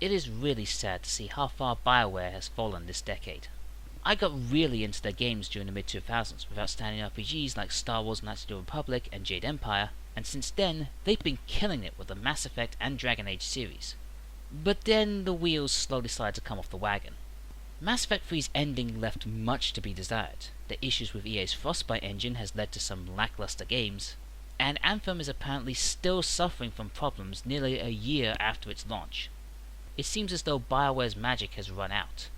it is really sad to see how far BioWare has fallen this decade. I got really into their games during the mid-2000s with outstanding RPGs like Star Wars Knights of the Republic and Jade Empire, and since then, they've been killing it with the Mass Effect and Dragon Age series. But then the wheels slowly started to come off the wagon. Mass Effect 3's ending left much to be desired. The issues with EA's Frostbite engine has led to some lackluster games, and Anthem is apparently still suffering from problems nearly a year after its launch. It seems as though BioWare's magic has run out.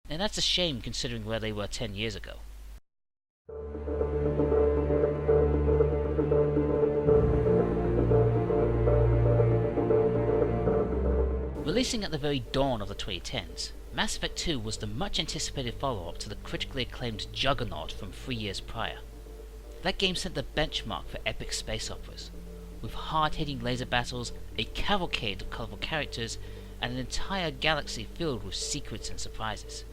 And that's a shame considering where they were 10 years ago. Releasing at the very dawn of the 2010s, Mass Effect 2 was the much anticipated follow-up to the critically acclaimed Juggernaut from 3 years prior. That game set the benchmark for epic space operas, with hard-hitting laser battles, a cavalcade of colourful characters, and an entire galaxy filled with secrets and surprises.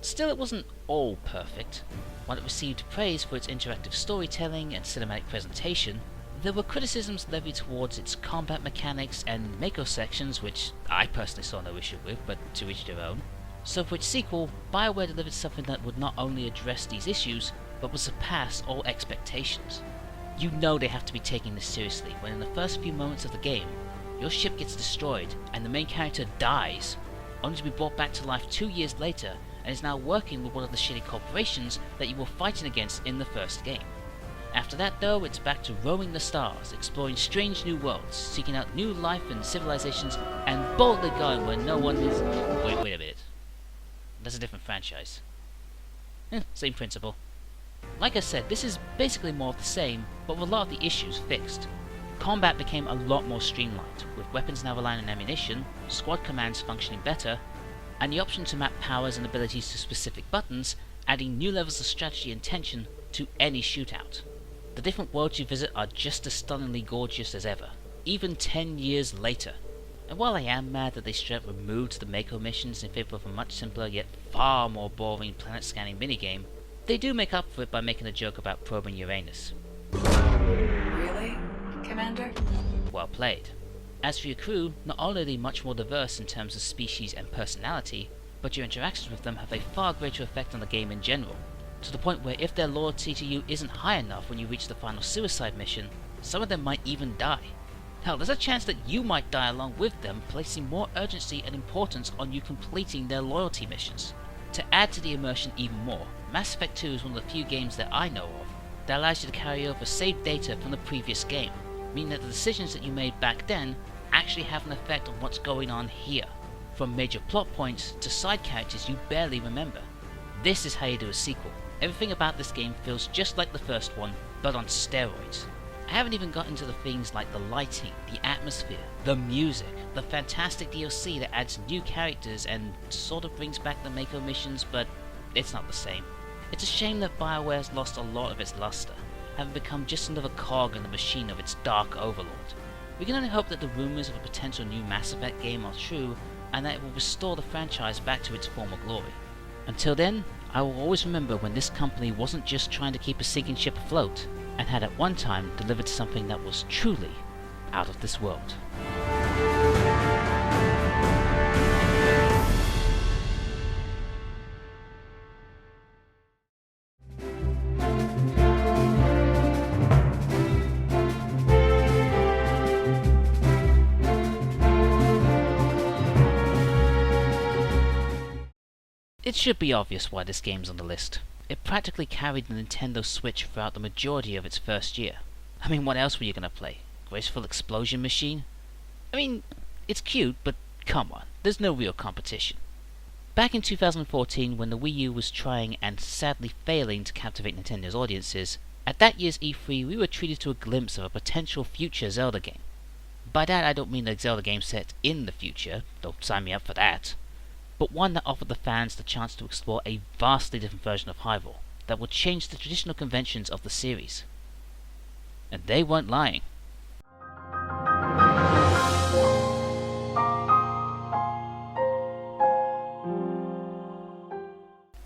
Still, it wasn't all perfect. While it received praise for its interactive storytelling and cinematic presentation, there were criticisms levied towards its combat mechanics and Mako sections, which I personally saw no issue with, but to each their own. So for its sequel, BioWare delivered something that would not only address these issues, but would surpass all expectations. You know they have to be taking this seriously when in the first few moments of the game, your ship gets destroyed and the main character dies, only to be brought back to life 2 years later and is now working with one of the shitty corporations that you were fighting against in the first game. After that though, it's back to roaming the stars, exploring strange new worlds, seeking out new life and civilizations, and boldly going where no one is... Wait a minute. That's a different franchise. Same principle. Like I said, this is basically more of the same, but with a lot of the issues fixed. Combat became a lot more streamlined, with weapons now relying on ammunition, squad commands functioning better, and the option to map powers and abilities to specific buttons, adding new levels of strategy and tension to any shootout. The different worlds you visit are just as stunningly gorgeous as ever, even 10 years later. And while I am mad that they straight up removed the Mako missions in favour of a much simpler yet far more boring planet scanning minigame, they do make up for it by making a joke about probing Uranus. Really, Commander? Well played. As for your crew, not only are they much more diverse in terms of species and personality, but your interactions with them have a far greater effect on the game in general, to the point where if their loyalty to you isn't high enough when you reach the final suicide mission, some of them might even die. Hell, there's a chance that you might die along with them, placing more urgency and importance on you completing their loyalty missions. To add to the immersion even more, Mass Effect 2 is one of the few games that I know of that allows you to carry over saved data from the previous game, meaning that the decisions that you made back then actually have an effect on what's going on here, from major plot points to side characters you barely remember. This is how you do a sequel. Everything about this game feels just like the first one, but on steroids. I haven't even got into the things like the lighting, the atmosphere, the music, the fantastic DLC that adds new characters and sort of brings back the Mako missions, but it's not the same. It's a shame that BioWare has lost a lot of its luster, having become just another cog in the machine of its dark overlord. We can only hope that the rumours of a potential new Mass Effect game are true, and that it will restore the franchise back to its former glory. Until then, I will always remember when this company wasn't just trying to keep a sinking ship afloat, and had at one time delivered something that was truly out of this world. It should be obvious why this game's on the list. It practically carried the Nintendo Switch throughout the majority of its first year. I mean, what else were you gonna play? Graceful Explosion Machine? I mean, it's cute, but come on, there's no real competition. Back in 2014, when the Wii U was trying and sadly failing to captivate Nintendo's audiences, at that year's E3 we were treated to a glimpse of a potential future Zelda game. By that I don't mean a Zelda game set in the future, though sign me up for that, but one that offered the fans the chance to explore a vastly different version of Hyrule that would change the traditional conventions of the series. And they weren't lying.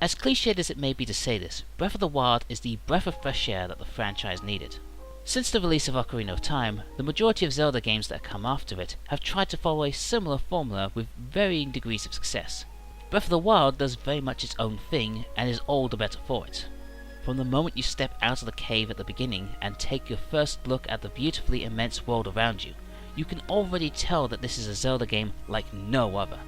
As cliched as it may be to say this, Breath of the Wild is the breath of fresh air that the franchise needed. Since the release of Ocarina of Time, the majority of Zelda games that come after it have tried to follow a similar formula with varying degrees of success. Breath of the Wild does very much its own thing and is all the better for it. From the moment you step out of the cave at the beginning and take your first look at the beautifully immense world around you, you can already tell that this is a Zelda game like no other.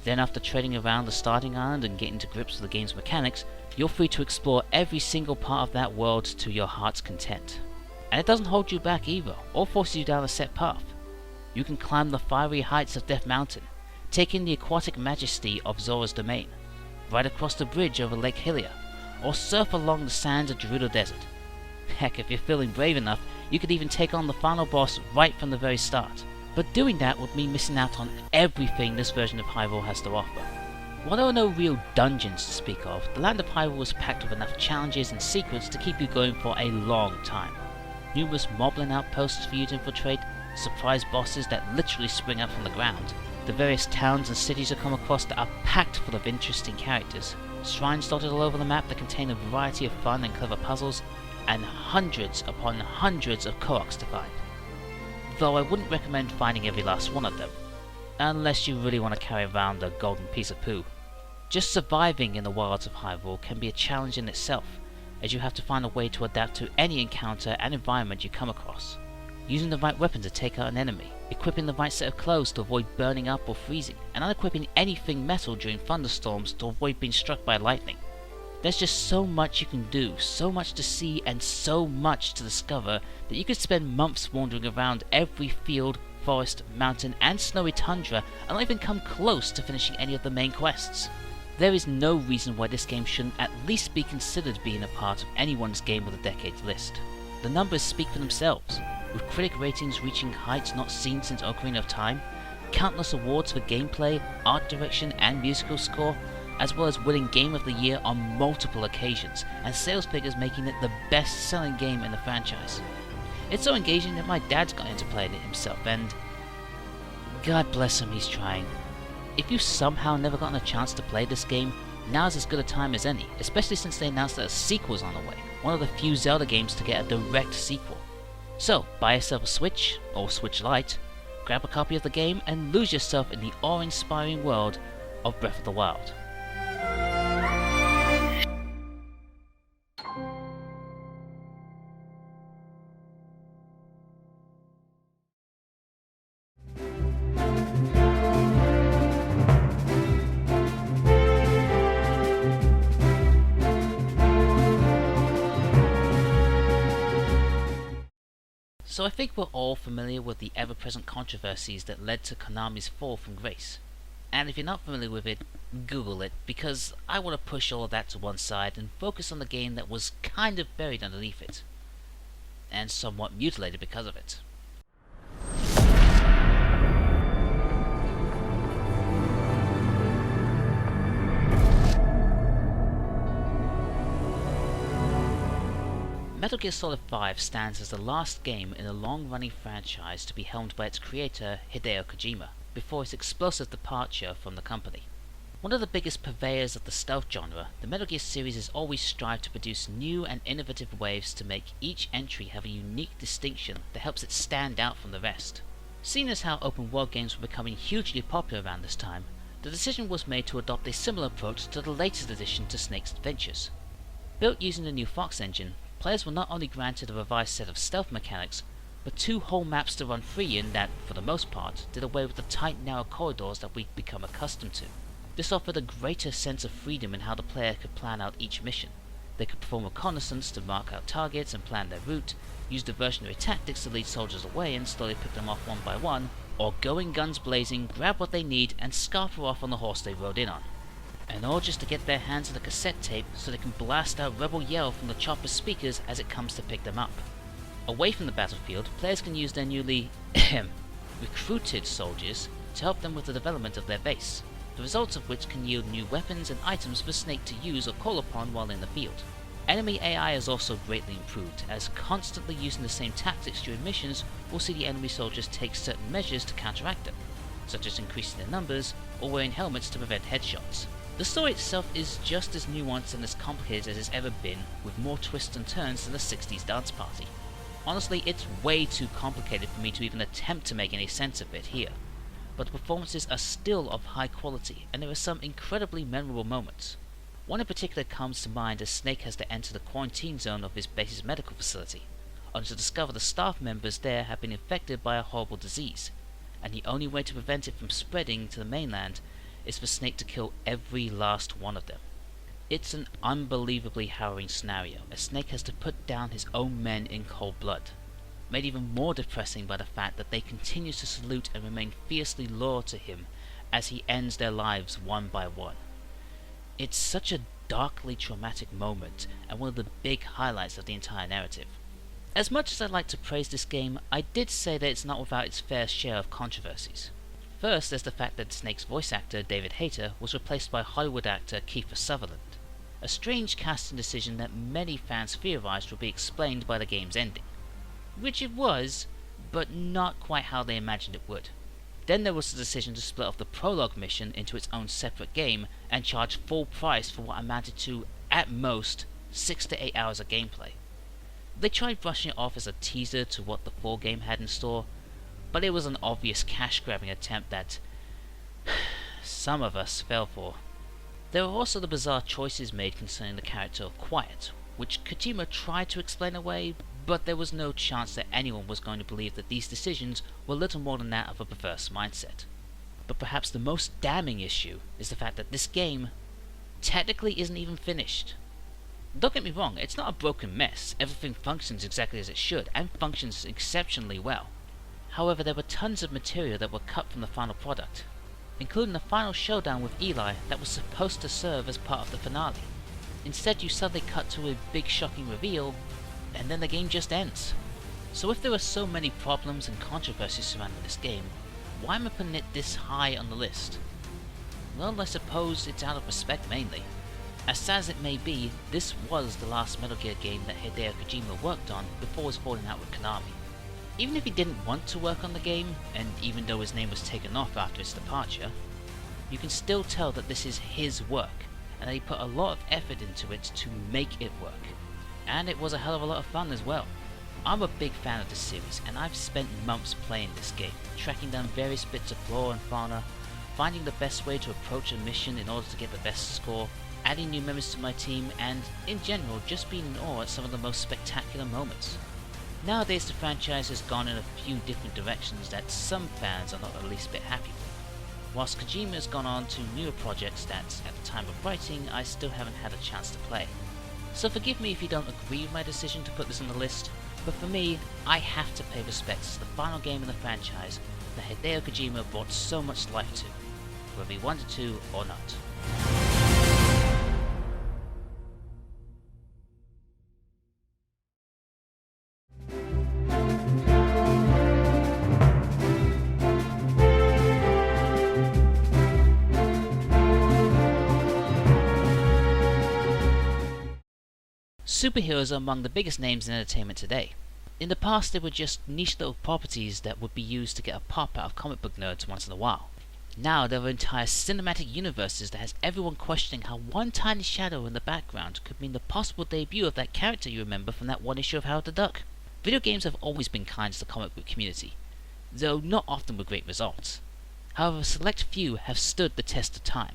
Then after trading around the starting island and getting to grips with the game's mechanics, you're free to explore every single part of that world to your heart's content. And it doesn't hold you back either, or force you down a set path. You can climb the fiery heights of Death Mountain, take in the aquatic majesty of Zora's Domain, ride across the bridge over Lake Hylia, or surf along the sands of Gerudo Desert. Heck, if you're feeling brave enough, you could even take on the final boss right from the very start. But doing that would mean missing out on everything this version of Hyrule has to offer. While there are no real dungeons to speak of, the land of Hyrule was packed with enough challenges and secrets to keep you going for a long time. Numerous moblin outposts for you to infiltrate, surprise bosses that literally spring up from the ground, the various towns and cities you come across that are packed full of interesting characters, shrines dotted all over the map that contain a variety of fun and clever puzzles, and hundreds upon hundreds of Koroks to find. Though I wouldn't recommend finding every last one of them, unless you really want to carry around a golden piece of poo. Just surviving in the wilds of Hyrule can be a challenge in itself, as you have to find a way to adapt to any encounter and environment you come across. Using the right weapon to take out an enemy, equipping the right set of clothes to avoid burning up or freezing, and unequipping anything metal during thunderstorms to avoid being struck by lightning. There's just so much you can do, so much to see and so much to discover that you could spend months wandering around every field, forest, mountain and snowy tundra and not even come close to finishing any of the main quests. There is no reason why this game shouldn't at least be considered being a part of anyone's Game of the Decade list. The numbers speak for themselves, with critic ratings reaching heights not seen since Ocarina of Time, countless awards for gameplay, art direction and musical score, as well as winning Game of the Year on multiple occasions, and sales figures making it the best-selling game in the franchise. It's so engaging that my dad's got into playing it himself, and God bless him, he's trying. If you've somehow never gotten a chance to play this game, now's as good a time as any, especially since they announced that a sequel's on the way, one of the few Zelda games to get a direct sequel. So, buy yourself a Switch, or Switch Lite, grab a copy of the game, and lose yourself in the awe-inspiring world of Breath of the Wild. So I think we're all familiar with the ever-present controversies that led to Konami's fall from grace. And if you're not familiar with it, Google it, because I want to push all of that to one side and focus on the game that was kind of buried underneath it, and somewhat mutilated because of it. Metal Gear Solid 5 stands as the last game in a long-running franchise to be helmed by its creator, Hideo Kojima, before his explosive departure from the company. One of the biggest purveyors of the stealth genre, the Metal Gear series has always strived to produce new and innovative ways to make each entry have a unique distinction that helps it stand out from the rest. Seeing as how open world games were becoming hugely popular around this time, the decision was made to adopt a similar approach to the latest addition to Snake's Adventures. Built using the new Fox engine, players were not only granted a revised set of stealth mechanics, but 2 whole maps to run free in that, for the most part, did away with the tight, narrow corridors that we'd become accustomed to. This offered a greater sense of freedom in how the player could plan out each mission. They could perform reconnaissance to mark out targets and plan their route, use diversionary tactics to lead soldiers away and slowly pick them off one by one, or going guns blazing, grab what they need and scarper off on the horse they rode in on. And all just to get their hands on the cassette tape so they can blast out rebel yell from the chopper's speakers as it comes to pick them up. Away from the battlefield, players can use their newly recruited soldiers to help them with the development of their base, the results of which can yield new weapons and items for Snake to use or call upon while in the field. Enemy AI is also greatly improved, as constantly using the same tactics during missions will see the enemy soldiers take certain measures to counteract them, such as increasing their numbers or wearing helmets to prevent headshots. The story itself is just as nuanced and as complicated as it's ever been, with more twists and turns than the 60s dance party. Honestly, it's way too complicated for me to even attempt to make any sense of it here, but the performances are still of high quality, and there are some incredibly memorable moments. One in particular comes to mind as Snake has to enter the quarantine zone of his base's medical facility, only to discover the staff members there have been infected by a horrible disease, and the only way to prevent it from spreading to the mainland is for Snake to kill every last one of them. It's an unbelievably harrowing scenario, as Snake has to put down his own men in cold blood, made even more depressing by the fact that they continue to salute and remain fiercely loyal to him as he ends their lives one by one. It's such a darkly traumatic moment, and one of the big highlights of the entire narrative. As much as I'd like to praise this game, I did say that it's not without its fair share of controversies. First, there's the fact that Snake's voice actor, David Hayter, was replaced by Hollywood actor Kiefer Sutherland. A strange casting decision that many fans theorized would be explained by the game's ending. Which it was, but not quite how they imagined it would. Then there was the decision to split off the prologue mission into its own separate game and charge full price for what amounted to, at most, 6 to 8 hours of gameplay. They tried brushing it off as a teaser to what the full game had in store, but it was an obvious cash-grabbing attempt that some of us fell for. There were also the bizarre choices made concerning the character of Quiet, which Kojima tried to explain away, but there was no chance that anyone was going to believe that these decisions were little more than that of a perverse mindset. But perhaps the most damning issue is the fact that this game technically isn't even finished. Don't get me wrong, it's not a broken mess. Everything functions exactly as it should, and functions exceptionally well. However, there were tons of material that were cut from the final product, including the final showdown with Eli that was supposed to serve as part of the finale. Instead, you suddenly cut to a big shocking reveal, and then the game just ends. So if there are so many problems and controversies surrounding this game, why am I putting it this high on the list? Well, I suppose it's out of respect mainly. As sad as it may be, this was the last Metal Gear game that Hideo Kojima worked on before his falling out with Konami. Even if he didn't want to work on the game, and even though his name was taken off after his departure, you can still tell that this is his work, and that he put a lot of effort into it to make it work. And it was a hell of a lot of fun as well. I'm a big fan of this series, and I've spent months playing this game, tracking down various bits of flora and fauna, finding the best way to approach a mission in order to get the best score, adding new members to my team, and in general just being in awe at some of the most spectacular moments. Nowadays the franchise has gone in a few different directions that some fans are not the least bit happy with, whilst Kojima has gone on to newer projects that, at the time of writing, I still haven't had a chance to play. So forgive me if you don't agree with my decision to put this on the list, but for me, I have to pay respects to the final game in the franchise that Hideo Kojima brought so much life to, whether he wanted to or not. Superheroes are among the biggest names in entertainment today. In the past, they were just niche little properties that would be used to get a pop out of comic book nerds once in a while. Now there are entire cinematic universes that has everyone questioning how one tiny shadow in the background could mean the possible debut of that character you remember from that one issue of Howard the Duck. Video games have always been kind to the comic book community, though not often with great results. However, a select few have stood the test of time.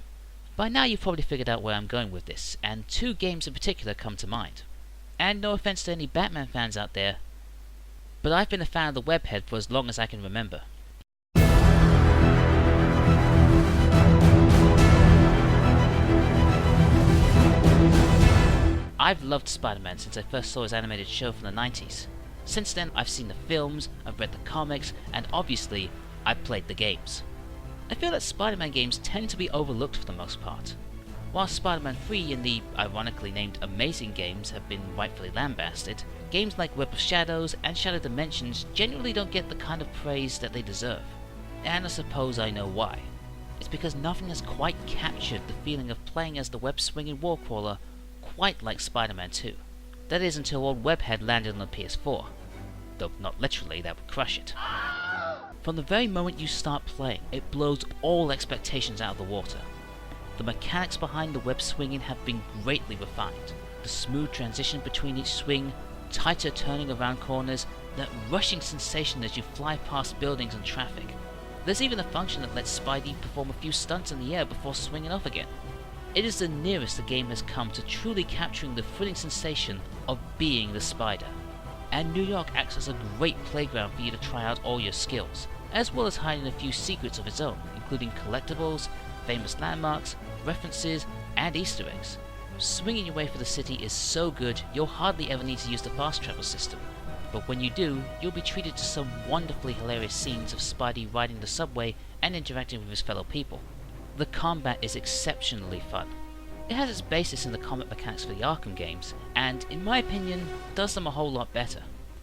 By now you've probably figured out where I'm going with this, and two games in particular come to mind. And no offense to any Batman fans out there, but I've been a fan of the webhead for as long as I can remember. I've loved Spider-Man since I first saw his animated show from the 90s. Since then, I've seen the films, I've read the comics, and obviously, I've played the games. I feel that Spider-Man games tend to be overlooked for the most part. While Spider-Man 3 and the ironically named Amazing games have been rightfully lambasted, games like Web of Shadows and Shadow Dimensions generally don't get the kind of praise that they deserve. And I suppose I know why. It's because nothing has quite captured the feeling of playing as the web-swinging warcrawler quite like Spider-Man 2. That is until old Webhead landed on the PS4. Though not literally, that would crush it. From the very moment you start playing, it blows all expectations out of the water. The mechanics behind the web swinging have been greatly refined. The smooth transition between each swing, tighter turning around corners, that rushing sensation as you fly past buildings and traffic. There's even a function that lets Spidey perform a few stunts in the air before swinging off again. It is the nearest the game has come to truly capturing the thrilling sensation of being the Spider. And New York acts as a great playground for you to try out all your skills, as well as hiding a few secrets of its own, including collectibles, famous landmarks, references, and Easter eggs. Swinging your way for the city is so good you'll hardly ever need to use the fast travel system. But when you do, you'll be treated to some wonderfully hilarious scenes of Spidey riding the subway and interacting with his fellow people. The combat is exceptionally fun. It has its basis in the combat mechanics for the Arkham games, and, in my opinion, does them a whole lot better.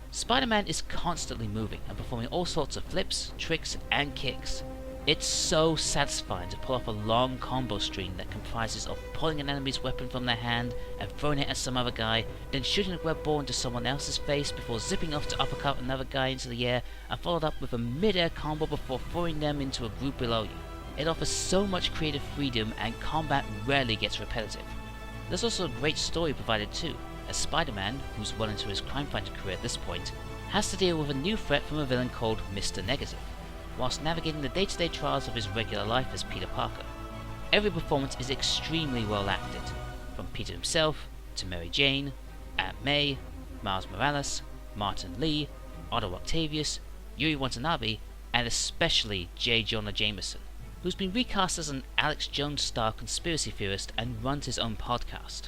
Spider-Man is constantly moving and performing all sorts of flips, tricks, and kicks. It's so satisfying to pull off a long combo string that comprises of pulling an enemy's weapon from their hand and throwing it at some other guy, then shooting a web ball into someone else's face before zipping off to uppercut another guy into the air, and followed up with a mid-air combo before throwing them into a group below you. It offers so much creative freedom, and combat rarely gets repetitive. There's also a great story provided too, as Spider-Man, who's well into his crime-fighting career at this point, has to deal with a new threat from a villain called Mr. Negative, whilst navigating the day-to-day trials of his regular life as Peter Parker. Every performance is extremely well acted, from Peter himself, to Mary Jane, Aunt May, Miles Morales, Martin Lee, Otto Octavius, Yuri Watanabe, and especially J. Jonah Jameson, who's been recast as an Alex Jones-style conspiracy theorist and runs his own podcast.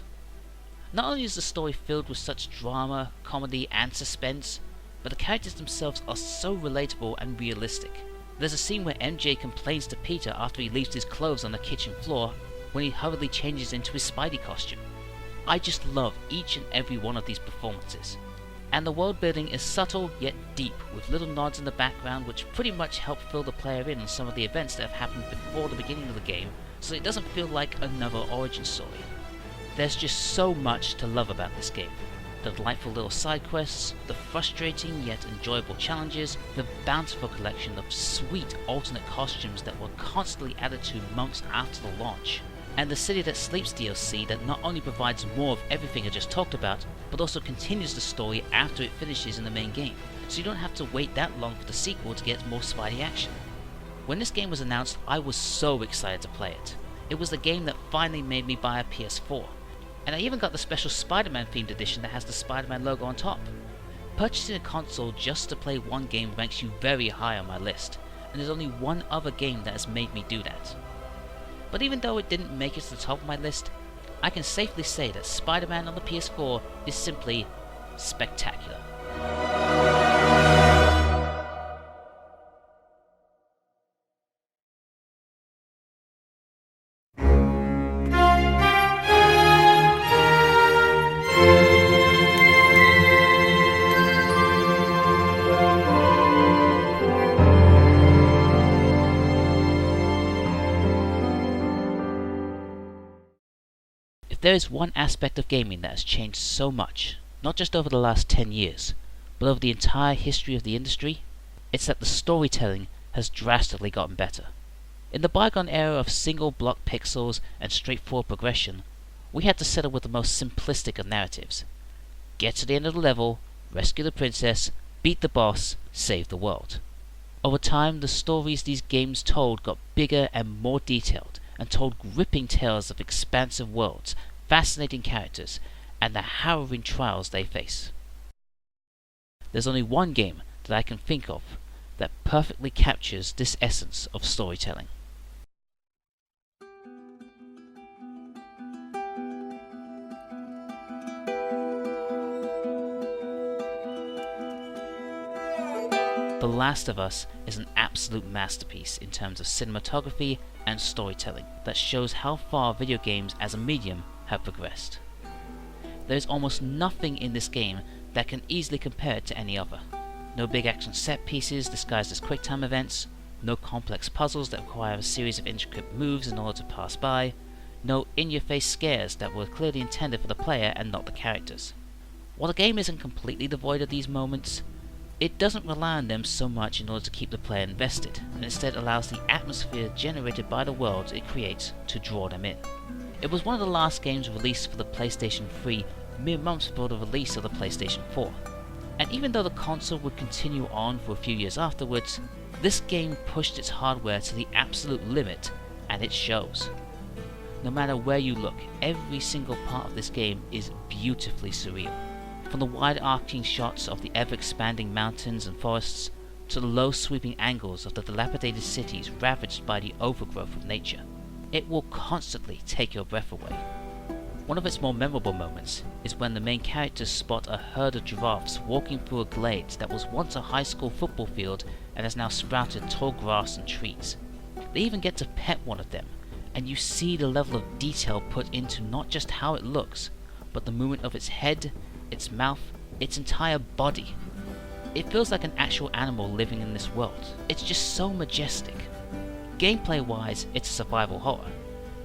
Not only is the story filled with such drama, comedy, and suspense, but the characters themselves are so relatable and realistic. There's a scene where MJ complains to Peter after he leaves his clothes on the kitchen floor when he hurriedly changes into his Spidey costume. I just love each and every one of these performances. And the world building is subtle yet deep, with little nods in the background which pretty much help fill the player in on some of the events that have happened before the beginning of the game, so it doesn't feel like another origin story. There's just so much to love about this game. The delightful little side quests, the frustrating yet enjoyable challenges, the bountiful collection of sweet alternate costumes that were constantly added to months after the launch, and the City That Sleeps DLC that not only provides more of everything I just talked about, but also continues the story after it finishes in the main game, so you don't have to wait that long for the sequel to get more Spidey action. When this game was announced, I was so excited to play it. It was the game that finally made me buy a PS4, and I even got the special Spider-Man themed edition that has the Spider-Man logo on top. Purchasing a console just to play one game ranks you very high on my list, and there's only one other game that has made me do that. But even though it didn't make it to the top of my list, I can safely say that Spider-Man on the PS4 is simply spectacular. If there is one aspect of gaming that has changed so much, not just over the last 10 years, but over the entire history of the industry, it's that the storytelling has drastically gotten better. In the bygone era of single block pixels and straightforward progression, we had to settle with the most simplistic of narratives. Get to the end of the level, rescue the princess, beat the boss, save the world. Over time, the stories these games told got bigger and more detailed, and told gripping tales of expansive worlds, fascinating characters, and the harrowing trials they face. There's only one game that I can think of that perfectly captures this essence of storytelling. The Last of Us is an absolute masterpiece in terms of cinematography and storytelling that shows how far video games as a medium have progressed. There is almost nothing in this game that can easily compare it to any other. No big action set pieces disguised as quick time events, no complex puzzles that require a series of intricate moves in order to pass by, no in-your-face scares that were clearly intended for the player and not the characters. While the game isn't completely devoid of these moments, it doesn't rely on them so much in order to keep the player invested, and instead allows the atmosphere generated by the world it creates to draw them in. It was one of the last games released for the PlayStation 3 mere months before the release of the PlayStation 4. And even though the console would continue on for a few years afterwards, this game pushed its hardware to the absolute limit, and it shows. No matter where you look, every single part of this game is beautifully surreal. From the wide arcing shots of the ever-expanding mountains and forests, to the low sweeping angles of the dilapidated cities ravaged by the overgrowth of nature, it will constantly take your breath away. One of its more memorable moments is when the main characters spot a herd of giraffes walking through a glade that was once a high school football field and has now sprouted tall grass and trees. They even get to pet one of them, and you see the level of detail put into not just how it looks, but the movement of its head, its mouth, its entire body. It feels like an actual animal living in this world. It's just so majestic. Gameplay wise, it's a survival horror.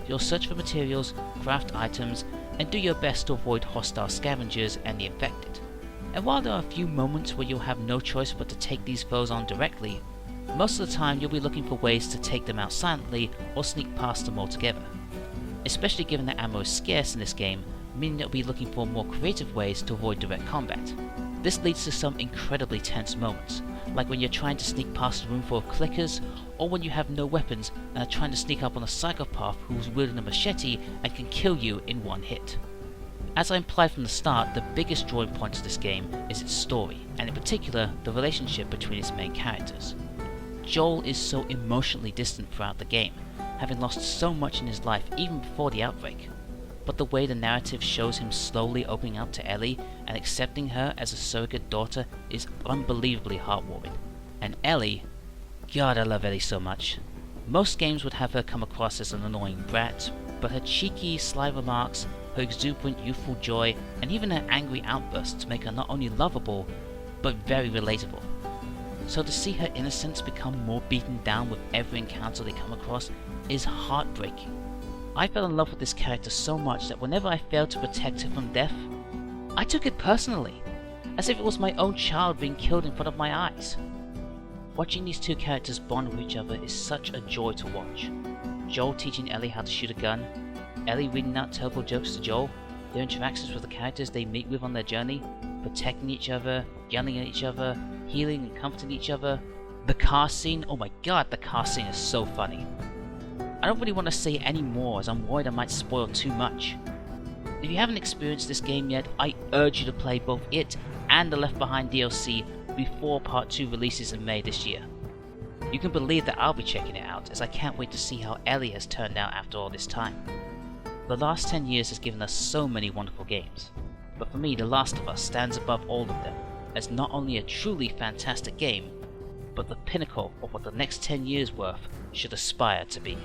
You'll search for materials, craft items, and do your best to avoid hostile scavengers and the infected. And while there are a few moments where you'll have no choice but to take these foes on directly, most of the time you'll be looking for ways to take them out silently or sneak past them altogether. Especially given that ammo is scarce in this game, meaning you'll be looking for more creative ways to avoid direct combat. This leads to some incredibly tense moments, like when you're trying to sneak past a room full of clickers, or when you have no weapons and are trying to sneak up on a psychopath who's wielding a machete and can kill you in one hit. As I implied from the start, the biggest drawing point to this game is its story, and in particular, the relationship between its main characters. Joel is so emotionally distant throughout the game, having lost so much in his life even before the outbreak. But the way the narrative shows him slowly opening up to Ellie and accepting her as a surrogate daughter is unbelievably heartwarming. And Ellie, God, I love Ellie so much. Most games would have her come across as an annoying brat, but her cheeky, sly remarks, her exuberant youthful joy, and even her angry outbursts make her not only lovable, but very relatable. So to see her innocence become more beaten down with every encounter they come across is heartbreaking. I fell in love with this character so much that whenever I failed to protect her from death, I took it personally, as if it was my own child being killed in front of my eyes. Watching these two characters bond with each other is such a joy to watch. Joel teaching Ellie how to shoot a gun, Ellie reading out terrible jokes to Joel, their interactions with the characters they meet with on their journey, protecting each other, yelling at each other, healing and comforting each other. The car scene, oh my god, the car scene is so funny. I don't really want to say any more as I'm worried I might spoil too much. If you haven't experienced this game yet, I urge you to play both it and the Left Behind DLC before Part 2 releases in May this year. You can believe that I'll be checking it out, as I can't wait to see how Ellie has turned out after all this time. The last 10 years has given us so many wonderful games, but for me The Last of Us stands above all of them, as not only a truly fantastic game, but the pinnacle of what the next 10 years worth should aspire to be.